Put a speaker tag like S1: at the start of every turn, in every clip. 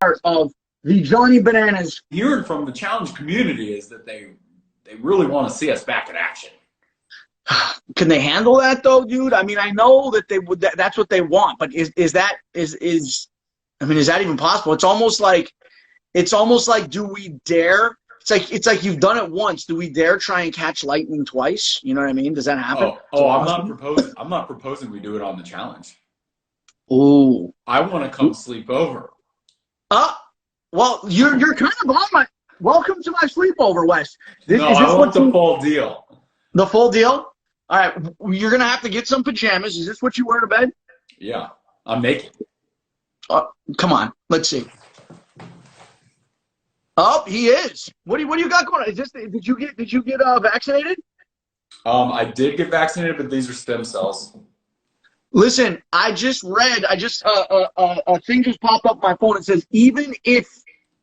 S1: part of the Johnny Bananas.
S2: Hearing from the challenge community is that they really want to see us back in action.
S1: Can they handle that though, dude? I mean, I know that they would. That's what they want, but is that even possible? It's almost like do we dare? It's like you've done it once. Do we dare try and catch lightning twice? You know what I mean? Does that happen?
S2: I'm not proposing we do it on the challenge.
S1: Ooh.
S2: I want to come sleep over.
S1: Well, you're kind of on my. Welcome to my sleepover, Wes.
S2: I want the full deal.
S1: The full deal? All right, you're gonna have to get some pajamas. Is this what you wear to bed?
S2: Yeah, I'm naked.
S1: Come on, let's see. Oh, he is. What do you got going on? Is this? Did you get vaccinated?
S2: I did get vaccinated, but these are stem cells.
S1: Listen, I just read. A thing just popped up on my phone. It says even if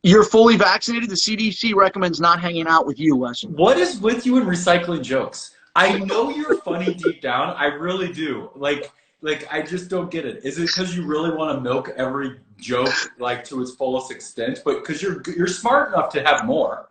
S1: you're fully vaccinated, the CDC recommends not hanging out with you, Wes.
S2: What is with you and recycling jokes? I know you're funny deep down. I really do. Like I just don't get it. Is it because you really want to milk every joke like to its fullest extent? But because you're smart enough to have more.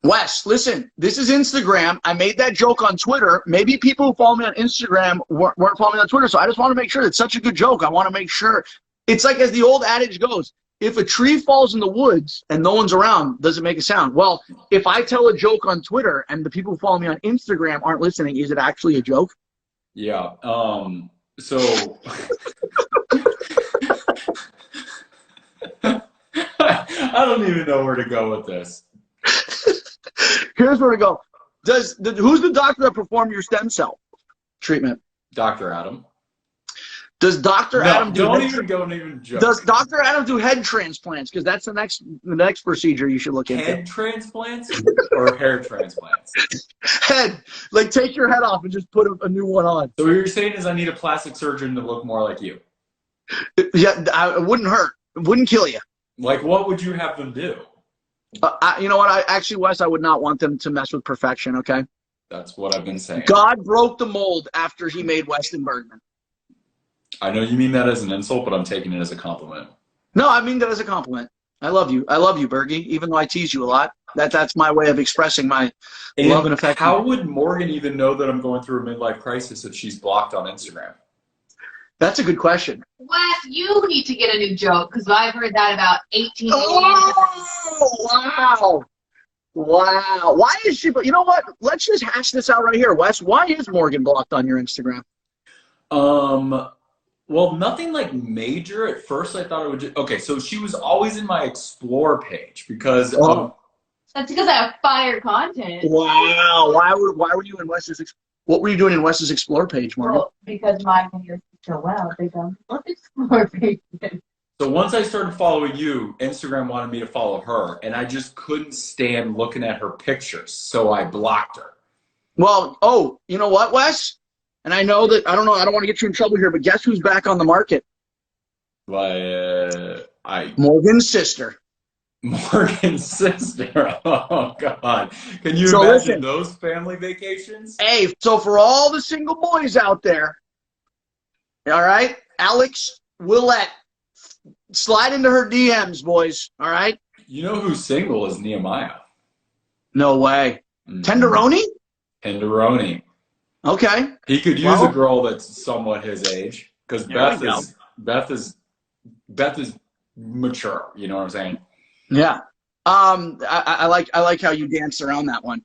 S1: Wes, listen, this is Instagram. I made that joke on Twitter. Maybe people who follow me on Instagram weren't following me on Twitter, so I just want to make sure it's such a good joke. I want to make sure. It's like as the old adage goes, if a tree falls in the woods and no one's around, does it make a sound? Well, if I tell a joke on Twitter and the people who follow me on Instagram aren't listening, is it actually a joke?
S2: Yeah. So I don't even know where to go with this.
S1: Here's where to go. Who's the doctor that performed your stem cell treatment?
S2: Dr. Adam.
S1: Does Dr. Adam do Does Dr. Adam do head transplants? Because that's the next procedure you should look into.
S2: Head transplants or hair transplants?
S1: Head. Like take your head off and just put a new one on.
S2: So what you're saying is I need a plastic surgeon to look more like you.
S1: Yeah, it wouldn't hurt. It wouldn't kill you.
S2: Like what would you have them do?
S1: You know what? Wes, I would not want them to mess with perfection, okay?
S2: That's what I've been saying.
S1: God broke the mold after he made Weston Bergman.
S2: I know you mean that as an insult, but I'm taking it as a compliment.
S1: No, I mean that as a compliment. I love you. I love you, Bergie, even though I tease you a lot. That's my way of expressing my love and affection.
S2: How would Morgan even know that I'm going through a midlife crisis if she's blocked on Instagram?
S1: That's a good question.
S3: Wes, you need to get a new joke, because I've heard that about 18 years.
S1: Oh, wow. Why is she, you know what? Let's just hash this out right here, Wes. Why is Morgan blocked on your Instagram?
S2: Well, nothing like major. At first, I thought it would just, okay, so she was always in my Explore page because
S3: that's because I have fire content.
S1: Wow. Why were you in Wes's what were you doing in Wes's Explore page, Morgan?
S3: Well, because my videos so well, they don't Explore page.
S2: So once I started following you, Instagram wanted me to follow her, and I just couldn't stand looking at her pictures, so I blocked her.
S1: Well, you know what, Wes? And I know that, I don't want to get you in trouble here, but guess who's back on the market? Morgan's sister.
S2: Morgan's sister. Oh, God. Can you imagine those family vacations?
S1: Hey, so for all the single boys out there, all right, Alex Willette, slide into her DMs, boys, all right?
S2: You know who's single is Nehemiah.
S1: No way. Tenderoni?
S2: Tenderoni.
S1: Okay.
S2: He could use a girl that's somewhat his age, because Beth is mature. You know what I'm saying?
S1: Yeah. I like how you danced around that one.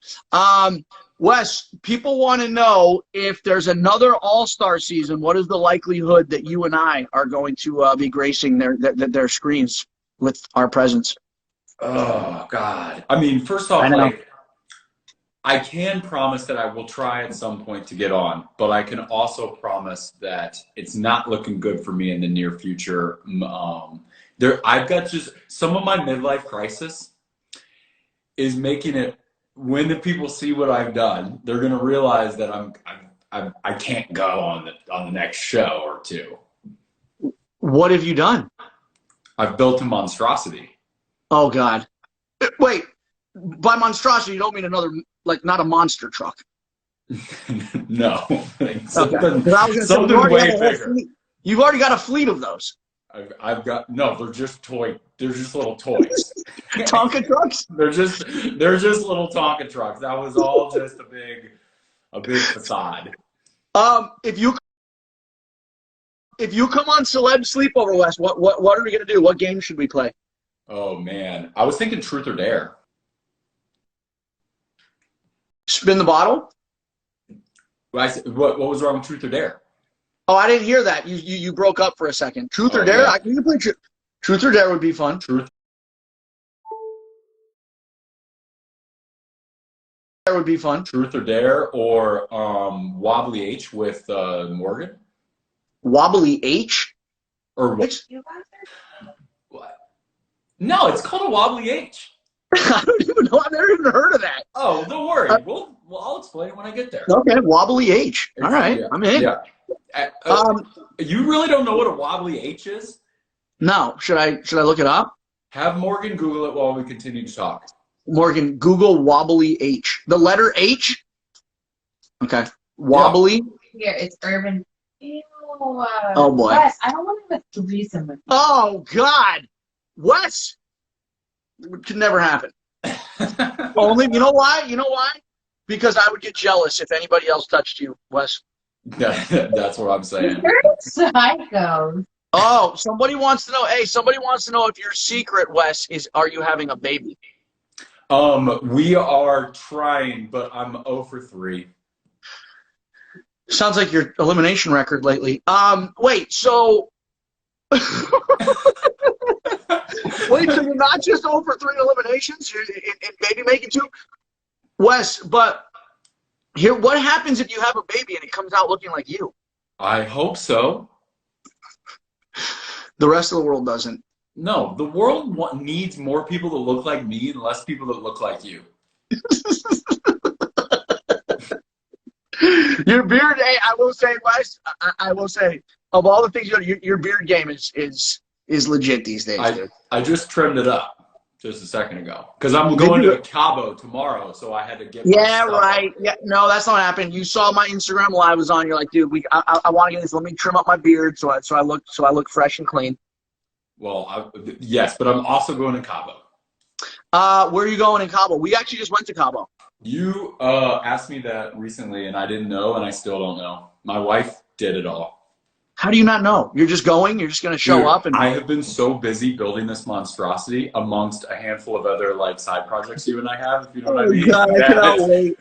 S1: Wes, people want to know if there's another All-Star season. What is the likelihood that you and I are going to be gracing their screens with our presence?
S2: Oh God. I mean, first off, I can promise that I will try at some point to get on, but I can also promise that it's not looking good for me in the near future. I've got just some of my midlife crisis is making it when the people see what I've done, they're going to realize that I can't go on the next show or two.
S1: What have you done?
S2: I've built a monstrosity.
S1: Oh God. Wait, by monstrosity, you don't mean another, like not a monster truck.
S2: No.
S1: Something way bigger. You've already got a fleet of those.
S2: I've got no. They're just toy. They're just little toys.
S1: Tonka trucks?
S2: they're just little Tonka trucks. That was all just a big facade.
S1: If you come on Celeb Sleepover, Wes, what are we gonna do? What game should we play?
S2: Oh man, I was thinking Truth or Dare.
S1: Spin the bottle?
S2: What was wrong with Truth or Dare?
S1: Oh, I didn't hear that. You broke up for a second. Truth or Dare?
S2: Yeah.
S1: We can play Truth or Dare would be fun.
S2: Truth
S1: Dare would be fun.
S2: Truth or Dare or Wobbly H with Morgan?
S1: Wobbly H?
S2: Or what? What? No, it's called a Wobbly H.
S1: I don't even know. I've never even heard of that.
S2: Oh, don't worry. Well, I'll explain it when I get there.
S1: Okay, Wobbly H. All right,
S2: Yeah.
S1: I'm in.
S2: Yeah. You really don't know what a Wobbly H is?
S1: No, should I look it up?
S2: Have Morgan Google it while we continue to talk.
S1: Morgan, Google Wobbly H. The letter H? Okay. Wobbly.
S3: Here, it's urban. Ew,
S1: Oh, boy.
S3: Wes, I don't want to have a threesome with you.
S1: Oh, God. Wes. It could never happen. Only, you know why? You know why? Because I would get jealous if anybody else touched you, Wes.
S2: That's what I'm saying.
S3: You're psycho.
S1: Oh, somebody wants to know. Hey, somebody wants to know if your secret, Wes, is are you having a baby?
S2: We are trying, but I'm 0 for 3.
S1: Sounds like your elimination record lately. Wait, so wait, so you're not just 0 for 3 eliminations? You're in baby making too? Wes, but here, what happens if you have a baby and it comes out looking like you?
S2: I hope so.
S1: The rest of the world doesn't.
S2: No, the world needs more people that look like me and less people that look like you.
S1: Your beard, hey, I will say, Wes, I will say, of all the things you do, your beard game is legit these days, dude.
S2: I just trimmed it up just a second ago because I'm going to Cabo tomorrow, so I had to get.
S1: Yeah, right. Yeah, no, that's not happening. You saw my Instagram live I was on. You're like, dude, I want to get this. Let me trim up my beard so I look fresh and clean.
S2: Well, yes, but I'm also going to Cabo.
S1: Where are you going in Cabo? We actually just went to Cabo.
S2: You asked me that recently, and I didn't know, and I still don't know. My wife did it all.
S1: How do you not know? You're just going? You're just going to show
S2: Dude,
S1: up? And
S2: I have been so busy building this monstrosity amongst a handful of other like side projects you and I have, if you know what I mean.
S1: God, I cannot wait.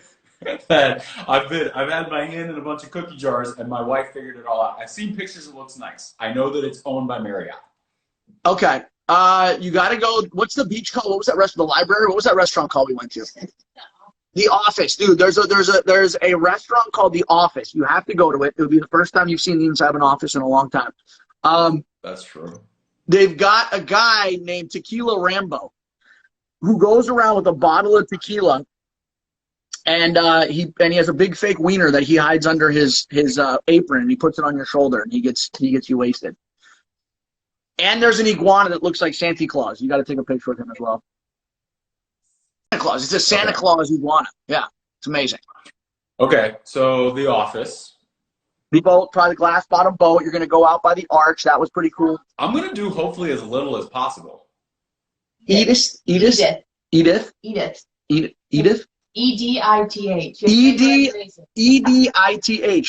S2: That I've had my hand in a bunch of cookie jars, and my wife figured it all out. I've seen pictures; it looks nice. I know that it's owned by Marriott.
S1: Okay. You got to go. What's the beach called? What was that restaurant? The library? What was that restaurant called we went to? The Office, dude. There's a restaurant called The Office. You have to go to it. It'll be the first time you've seen the inside of an office in a long time.
S2: That's true.
S1: They've got a guy named Tequila Rambo who goes around with a bottle of tequila, and he has a big fake wiener that he hides under his apron, and he puts it on your shoulder, and he gets you wasted. And there's an iguana that looks like Santa Claus. You got to take a picture with him as well. Santa Claus. It's a Santa Claus iguana. Yeah, it's amazing.
S2: Okay, so The Office.
S1: The boat, probably the glass bottom boat. You're going to go out by the arch. That was pretty cool.
S2: I'm going to do hopefully as little as possible.
S1: Edith.
S3: Edith.
S1: Edith.
S3: EDITH.
S1: EDITH.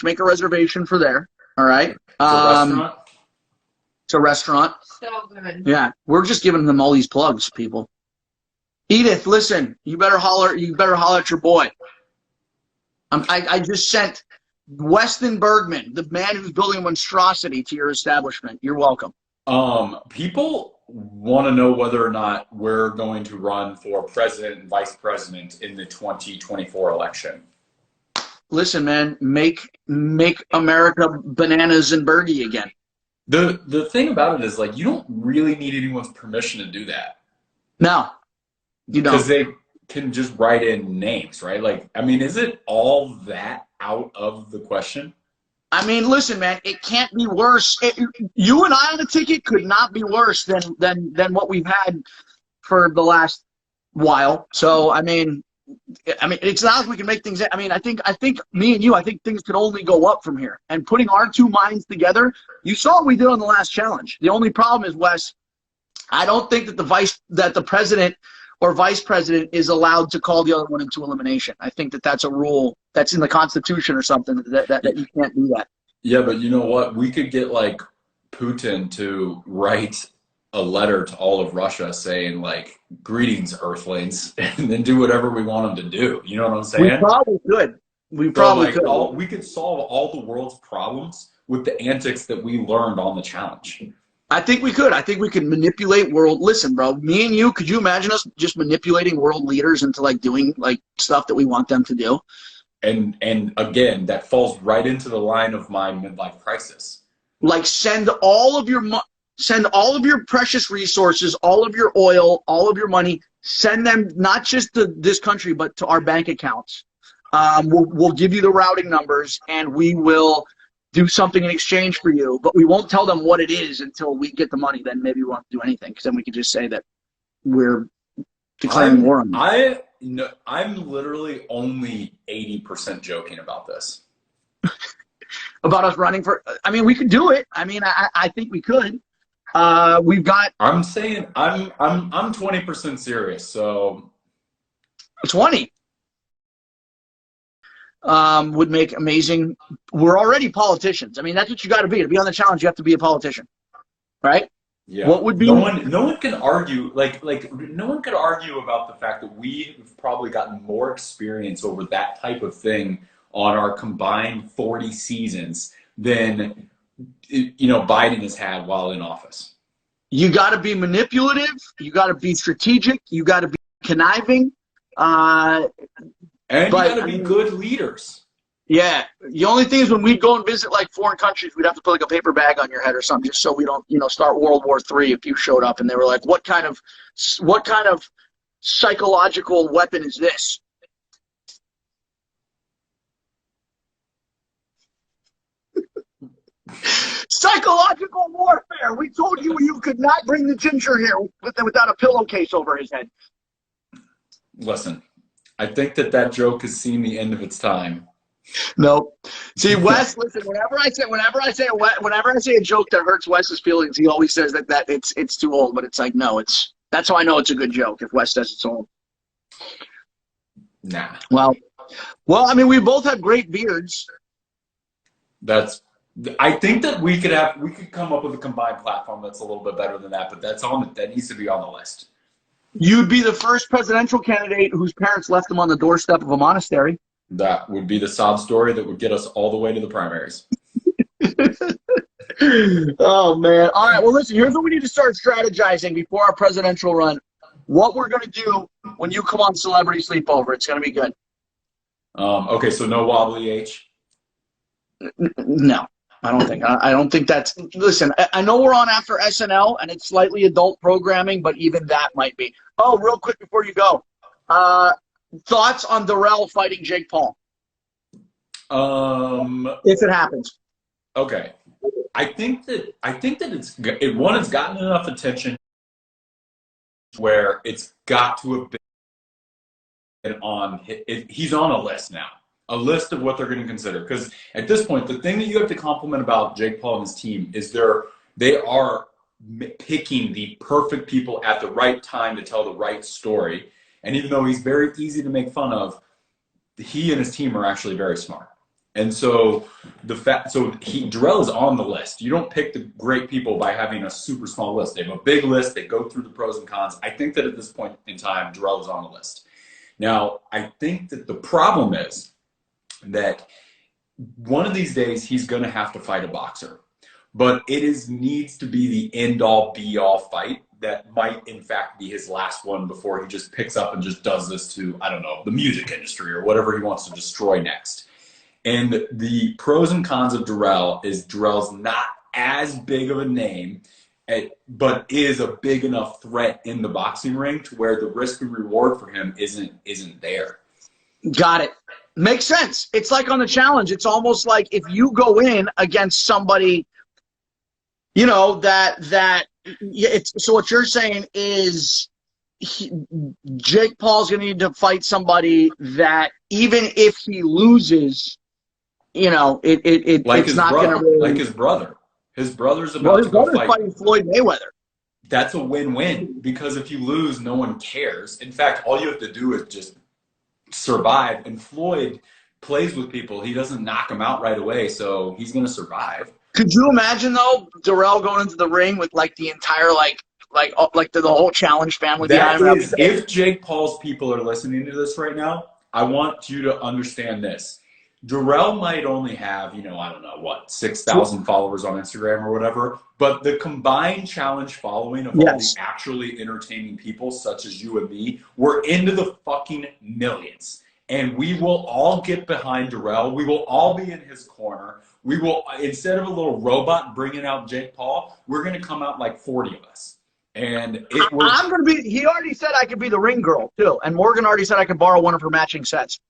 S1: Make a reservation for there. All right.
S2: It's a restaurant.
S1: It's a restaurant.
S3: So good.
S1: Yeah, we're just giving them all these plugs, people. Edith, listen, you better holler at your boy. I just sent Weston Bergman, the man who's building a monstrosity, to your establishment. You're welcome.
S2: People want to know whether or not we're going to run for president and vice president in the 2024 election.
S1: Listen, man, make America bananas and Bergie again.
S2: The thing about it is, like, you don't really need anyone's permission to do that.
S1: No, you don't.
S2: Because they can just write in names, right? Like, I mean, is it all that out of the question?
S1: I mean, listen, man, it can't be worse. You and I on the ticket could not be worse than what we've had for the last while. So, I mean, I mean, it's not like we can make things. I mean, I think me and you, I think things could only go up from here. And putting our two minds together, you saw what we did on the last challenge. The only problem is, Wes, I don't think that the president or vice president is allowed to call the other one into elimination. I think that that's a rule that's in the Constitution or something that you can't do that.
S2: Yeah, but you know what? We could get like Putin to write a letter to all of Russia saying like, "Greetings, Earthlings," and then do whatever we want them to do. You know what I'm saying?
S1: We probably could. We probably could.
S2: We could solve all the world's problems with the antics that we learned on the challenge.
S1: I think we could. I think we could manipulate world. Listen, bro, me and you, could you imagine us just manipulating world leaders into like doing like stuff that we want them to do?
S2: And again, that falls right into the line of my midlife crisis.
S1: Like send all of your precious resources, all of your oil, all of your money, send them not just to this country, but to our bank accounts. We'll give you the routing numbers, and we will do something in exchange for you, but we won't tell them what it is until we get the money. Then maybe we won't do anything, because then we can just say that we're declaring war on them.
S2: I'm literally only 80% joking about this.
S1: About us running for, I mean, we could do it. I mean, I think we could. We've got.
S2: I'm saying I'm 20% serious. So
S1: 20 would make amazing. We're already politicians. I mean, that's what you got to be. To be on the challenge, you have to be a politician, right?
S2: Yeah.
S1: What would be?
S2: No one can argue no one could argue about the fact that we've probably gotten more experience over that type of thing on our combined 40 seasons than Biden has had while in office.
S1: You got to be manipulative. You got to be strategic. You got to be conniving.
S2: And you got to be good leaders.
S1: Yeah. The only thing is when we go and visit like foreign countries, we'd have to put like a paper bag on your head or something, just so we don't, start World War III if you showed up and they were like, what kind of psychological weapon is this? Psychological warfare. We told you could not bring the ginger here without a pillowcase over his head.
S2: Listen, I think that joke has seen the end of its time.
S1: Nope. See, Wes, listen, whenever I say a joke that hurts Wes's feelings, he always says that it's too old, but it's like, no, that's how I know it's a good joke if Wes says it's old.
S2: Nah.
S1: Well, I mean, we both have great beards.
S2: I think that we could come up with a combined platform that's a little bit better than that, but that needs to be on the list.
S1: You'd be the first presidential candidate whose parents left him on the doorstep of a monastery.
S2: That would be the sob story that would get us all the way to the primaries.
S1: Oh, man. All right, well, listen, here's what we need to start strategizing before our presidential run. What we're going to do when you come on Celebrity Sleepover. It's going to be good.
S2: Okay, so no wobbly H?
S1: No, I don't think. I don't think that's. Listen, I know we're on after SNL, and it's slightly adult programming, but even that might be. Oh, real quick before you go. Thoughts on Darrell fighting Jake Paul? If it happens.
S2: Okay. I think that it's gotten enough attention where it's got to have been on. He's on a list now. A list of what they're going to consider. Because at this point, the thing that you have to compliment about Jake Paul and his team is they are picking the perfect people at the right time to tell the right story. And even though he's very easy to make fun of, he and his team are actually very smart. And so Darrell is on the list. You don't pick the great people by having a super small list. They have a big list. They go through the pros and cons. I think that at this point in time, Darrell is on the list. Now, I think that the problem is that one of these days he's going to have to fight a boxer. But it needs to be the end-all, be-all fight that might, in fact, be his last one before he just picks up and just does this to, I don't know, the music industry or whatever he wants to destroy next. And the pros and cons of Darrell's not as big of a name, but is a big enough threat in the boxing ring to where the risk and reward for him isn't there. Got it.
S1: Makes sense. It's like on the challenge. It's almost like if you go in against somebody, so what you're saying is Jake Paul's going to need to fight somebody that even if he loses, you know, it's not going to really.
S2: Like his brother. His brother's
S1: Well,
S2: about
S1: his
S2: to go
S1: brother's
S2: fight.
S1: fighting Floyd Mayweather.
S2: That's a win-win because if you lose, no one cares. In fact, all you have to do is just survive. And Floyd plays with people. He doesn't knock them out right away, so he's going to survive.
S1: Could you imagine though, Darrell going into the ring with like the entire the whole challenge family
S2: That
S1: behind him?
S2: is, if Jake Paul's people are listening to this right now, I want you to understand this. Darrell might only have, you know, I don't know, what, 6,000 followers on Instagram or whatever, but the combined challenge following of all the actually entertaining people, such as you and me, we're into the fucking millions. And we will all get behind Darrell. We will all be in his corner. We will, instead of a little robot bringing out Jake Paul, we're going to come out like 40 of us. And
S1: I'm going to be, he already said I could be the ring girl, too. And Morgan already said I could borrow one of her matching sets.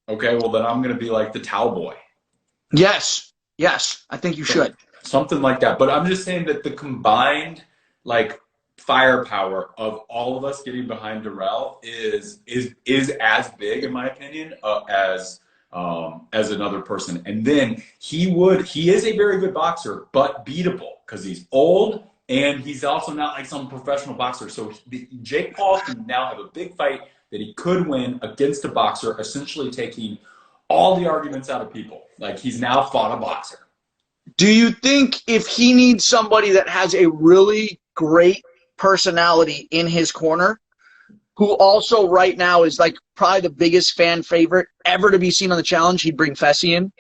S2: Okay, well, then I'm going to be like the towel boy.
S1: Yes, I think you should.
S2: Something like that. But I'm just saying that the combined, like, firepower of all of us getting behind Darrell is as big, in my opinion, as another person. And then he is a very good boxer, but beatable because he's old and he's also not like some professional boxer. So Jake Paul can now have a big fight that he could win against a boxer, essentially taking all the arguments out of people. Like, he's now fought a boxer.
S1: Do you think if he needs somebody that has a really great personality in his corner, who also right now is like probably the biggest fan favorite ever to be seen on the challenge, he'd bring Fessy in?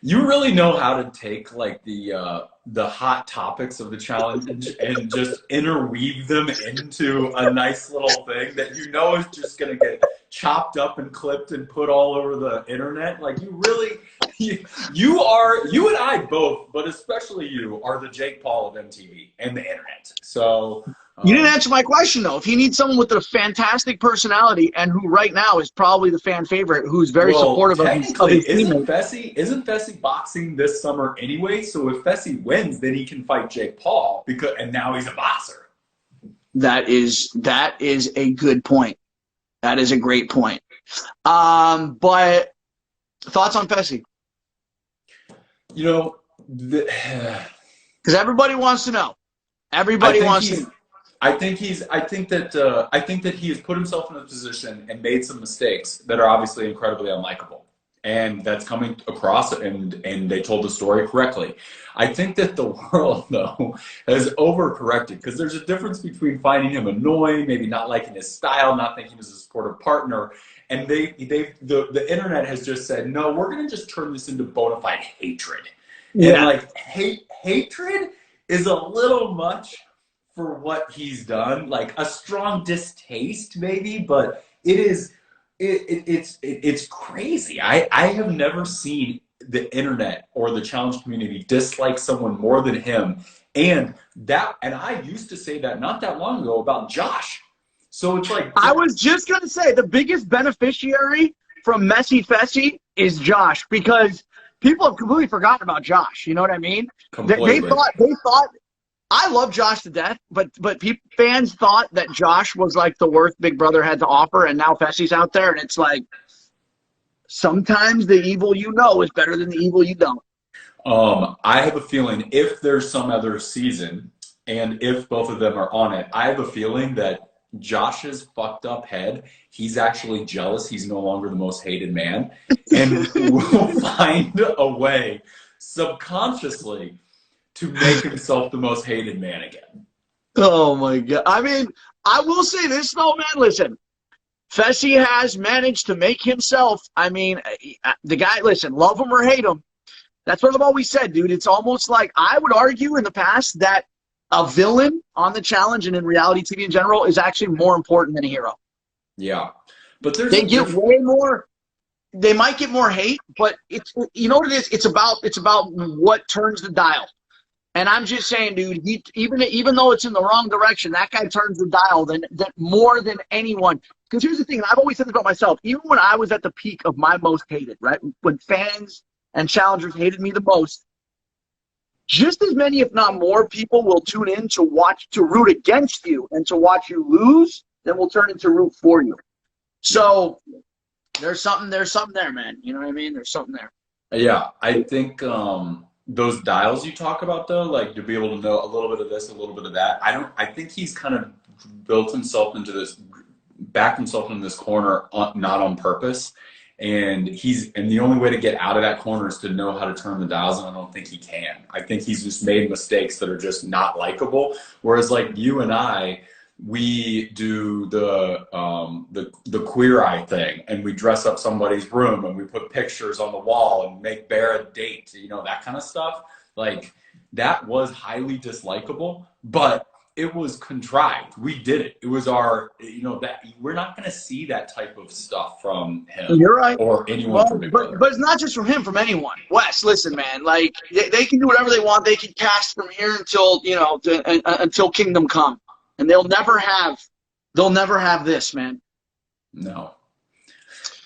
S2: You really know how to take like the hot topics of the challenge and just interweave them into a nice little thing that you know is just going to get chopped up and clipped and put all over the internet. Like, you really, you and I both, but especially you, are the Jake Paul of MTV and the internet. So
S1: you didn't answer my question, though. If he needs someone with a fantastic personality and who right now is probably the fan favorite, who's very supportive of his team.
S2: Isn't Fessy boxing this summer anyway? So if Fessy wins, then he can fight Jake Paul and now he's a boxer.
S1: That is a good point. That is a great point. But thoughts on Fessy?
S2: You know,
S1: because everybody wants to know. Everybody wants to know.
S2: I think that he has put himself in a position and made some mistakes that are obviously incredibly unlikable. And that's coming across, and they told the story correctly. I think that the world, though, has overcorrected, because there's a difference between finding him annoying, maybe not liking his style, not thinking he was a supportive partner, and the internet has just said, no, we're going to just turn this into bona fide hatred. Yeah. And like hatred is a little much for what he's done, like a strong distaste maybe, but it's crazy. I have never seen the internet or the challenge community dislike someone more than him. And I used to say that not that long ago about Josh. So it's like,
S1: I was just gonna say the biggest beneficiary from Messy Fessy is Josh, because people have completely forgotten about Josh. You know what I mean? They thought I love Josh to death, but fans thought that Josh was like the worst Big Brother had to offer, and now Fessy's out there, and it's like sometimes the evil you know is better than the evil you don't.
S2: I have a feeling if there's some other season, and if both of them are on it, I have a feeling that Josh's fucked up head, he's actually jealous he's no longer the most hated man, and will find a way subconsciously to make himself the most hated man again.
S1: Oh my God. I mean, I will say this though, man, listen, Fessy has managed to make himself, I mean, the guy, listen, love him or hate him, that's what I've always said, dude. It's almost like, I would argue in the past that a villain on the challenge and in reality TV in general is actually more important than a hero.
S2: Yeah. But they
S1: get way more, they might get more hate, but it's, you know what it is? It's about what turns the dial. And I'm just saying, dude, even though it's in the wrong direction, that guy turns the dial that more than anyone. Because here's the thing, and I've always said this about myself, even when I was at the peak of my most hated, right? When fans and challengers hated me the most, just as many, if not more, people will tune in to root against you and to watch you lose then we'll turn into root for you. So there's something there, man. You know what I mean? There's something there.
S2: Yeah, I think those dials you talk about though, like to be able to know a little bit of this, a little bit of that. I think he's kind of backed himself into this corner not on purpose. And the only way to get out of that corner is to know how to turn the dials, and I don't think he can. I think he's just made mistakes that are just not likable. Whereas like you and I, we do the Queer Eye thing, and we dress up somebody's room and we put pictures on the wall and make Bear a date, you know, that kind of stuff. Like that was highly dislikable, but it was contrived. We did it. It was our, you know, that we're not going to see that type of stuff from him.
S1: You're right.
S2: Or anyone from Big Brother.
S1: But it's not just from him, from anyone. Wes, listen, man, like they can do whatever they want. They can cast from here until, you know, until kingdom come. And they'll never have this, man.
S2: No,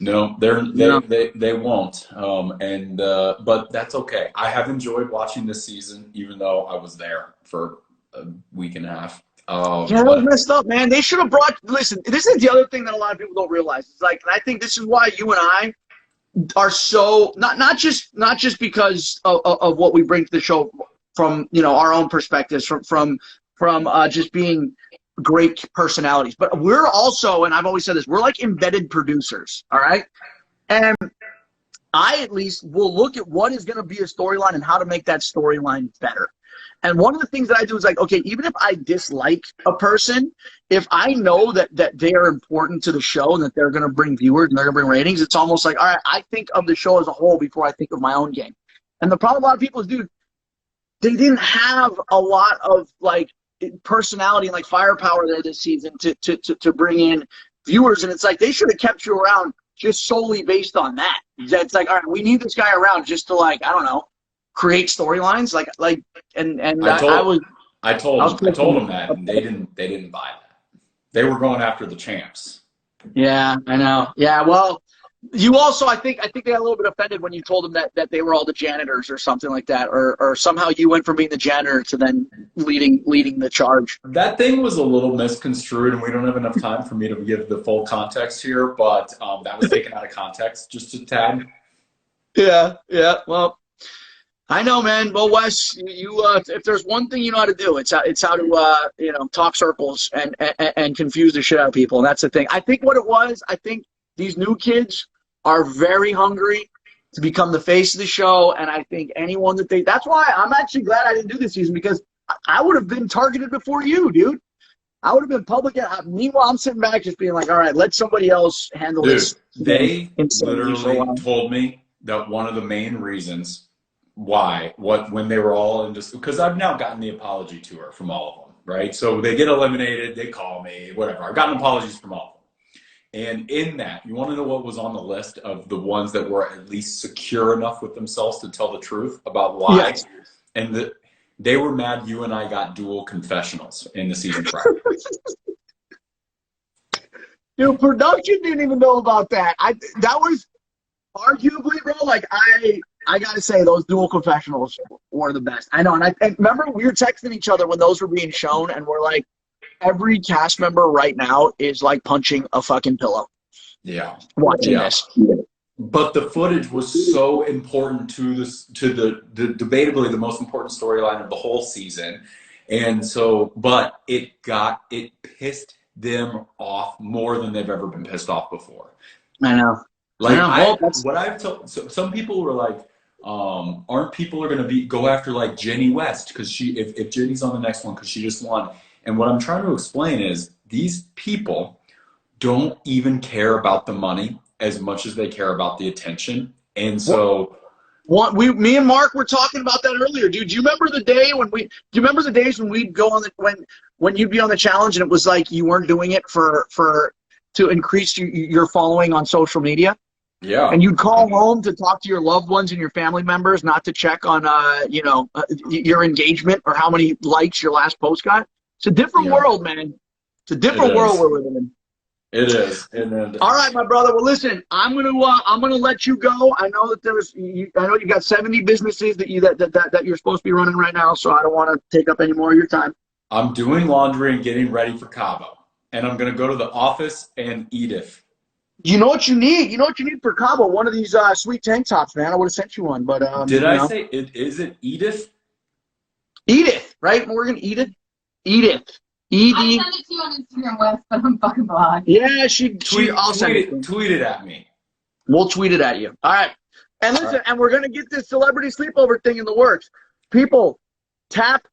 S2: they won't. But that's okay. I have enjoyed watching this season, even though I was there for a week and a half.
S1: Yeah, that was messed up, man. They should have listen, this is the other thing that a lot of people don't realize. It's like, and I think this is why you and I are so, not just because of what we bring to the show from, you know, our own perspectives, from just being great personalities, but we're also, and I've always said this, we're like embedded producers, all right? And I at least will look at what is going to be a storyline and how to make that storyline better. And one of the things that I do is like, okay, even if I dislike a person, if I know that they are important to the show and that they're going to bring viewers and they're going to bring ratings, it's almost like, all right, I think of the show as a whole before I think of my own game. And the problem a lot of people is, dude, they didn't have a lot of like personality and like firepower there this season to bring in viewers, and it's like they should have kept you around just solely based on that. It's like, all right, we need this guy around just to, like, I don't know, create storylines, I told
S2: them that, and they didn't buy that. They were going after the champs.
S1: Yeah, I know. Yeah, well, you also, I think they got a little bit offended when you told them that they were all the janitors or something like that, or somehow you went from being the janitor to then leading the charge.
S2: That thing was a little misconstrued, and we don't have enough time for me to give the full context here, but that was taken out of context just a tad. Yeah.
S1: Well, I know, man. Well, Wes, you if there's one thing you know how to do, it's how to you know, talk circles and confuse the shit out of people, and that's the thing. I think what it was, I think these new kids are very hungry to become the face of the show, and I think anyone that that's why I'm actually glad I didn't do this season, because I would have been targeted before you, dude. I would have been public. Meanwhile, I'm sitting back just being like, all right, let somebody else handle this.
S2: They literally told me that one of the main reasons when they were all in just, because I've now gotten the apology tour from all of them, right? So they get eliminated, they call me, whatever. I've gotten apologies from all of them. And in that, you want to know what was on the list of the ones that were at least secure enough with themselves to tell the truth about why? Yes. And they were mad you and I got dual confessionals in the season prior.
S1: Dude, production didn't even know about that. That was arguably, bro, like I gotta say, those dual confessionals were the best. I know, and remember we were texting each other when those were being shown, and we're like, every cast member right now is like punching a fucking pillow.
S2: Yeah.
S1: Watching this.
S2: But the footage was so important to the debatably the most important storyline of the whole season. And so, but it pissed them off more than they've ever been pissed off before.
S1: I know.
S2: Like what I've told, so some people were like, aren't people are going to go after like Jenny West because if Jenny's on the next one because she just won. And what I'm trying to explain is these people don't even care about the money as much as they care about the attention. And so
S1: me and Mark were talking about that earlier, dude. Do you remember the day when do you remember the days when we'd go on when you'd be on the challenge and it was like you weren't doing it to increase your following on social media?
S2: Yeah.
S1: And you'd call home to talk to your loved ones and your family members, not to check on your engagement or how many likes your last post got. It's a different world, man. It's a different world we're living in.
S2: It is.
S1: All right, my brother. Well, listen, I'm gonna let you go. I know that I know you got 70 businesses that you're supposed to be running right now, so I don't want to take up any more of your time.
S2: I'm doing laundry and getting ready for Cabo. and I'm going to go to the office and Edith.
S1: You know what you need? You know what you need for Cabo? One of these sweet tank tops, man. I would have sent you one, but
S2: Did I say it? Is it Edith?
S1: Edith, right? Morgan, Edith, Edith,
S3: I sent it to you on Instagram, Wes, but I'm fucking blocked.
S1: Yeah, I'll
S2: tweet it at me.
S1: We'll tweet it at you. All right. And listen, and we're gonna get this celebrity sleepover thing in the works. People, tap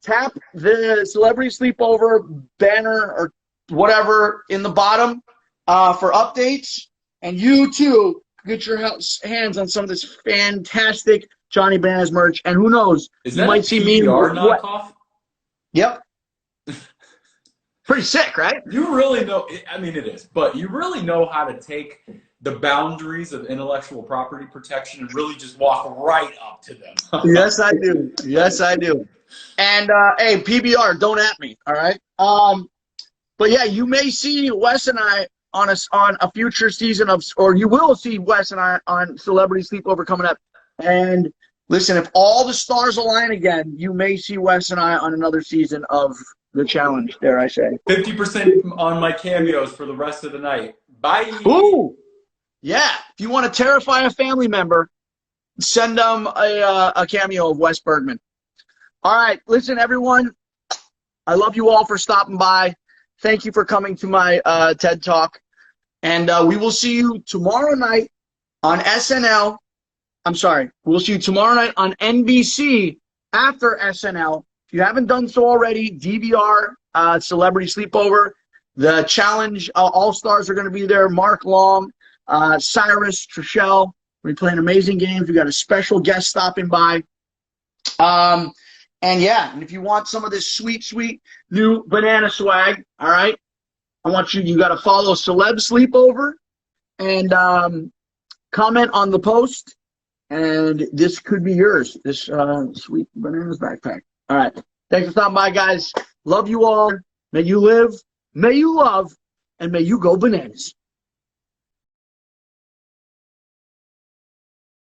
S1: the celebrity sleepover banner or whatever in the bottom for updates, and you too get your hands on some of this fantastic Johnny Bananas merch. And who knows, you might see me.
S2: Knockoff?
S1: Yep. Pretty sick, right?
S2: You really know. I mean, it is, but you really know how to take the boundaries of intellectual property protection and really just walk right up to them.
S1: Yes, I do. Yes, I do. And hey, PBR, don't at me, all right? But yeah, you may see Wes and I on a future season of, or you will see Wes and I on Celebrity Sleepover coming up. And listen, if all the stars align again, you may see Wes and I on another season of the challenge, dare I say.
S2: 50% on my cameos for the rest of the night. Bye.
S1: Ooh. Yeah. If you want to terrify a family member, send them a cameo of Wes Bergman. All right. Listen, everyone. I love you all for stopping by. Thank you for coming to my TED Talk. And we will see you tomorrow night on SNL. I'm sorry. We'll see you tomorrow night on NBC after SNL. If you haven't done so already, DVR, Celebrity Sleepover, the challenge, All-Stars are going to be there. Mark Long, Cyrus, Trishelle. We're playing amazing games. We got a special guest stopping by. And yeah, and if you want some of this sweet, sweet new banana swag, all right, I want you got to follow Celeb Sleepover and comment on the post. And this could be yours, this sweet bananas backpack. All right. Thanks for stopping by, guys. Love you all. May you live, may you love, and may you go bananas.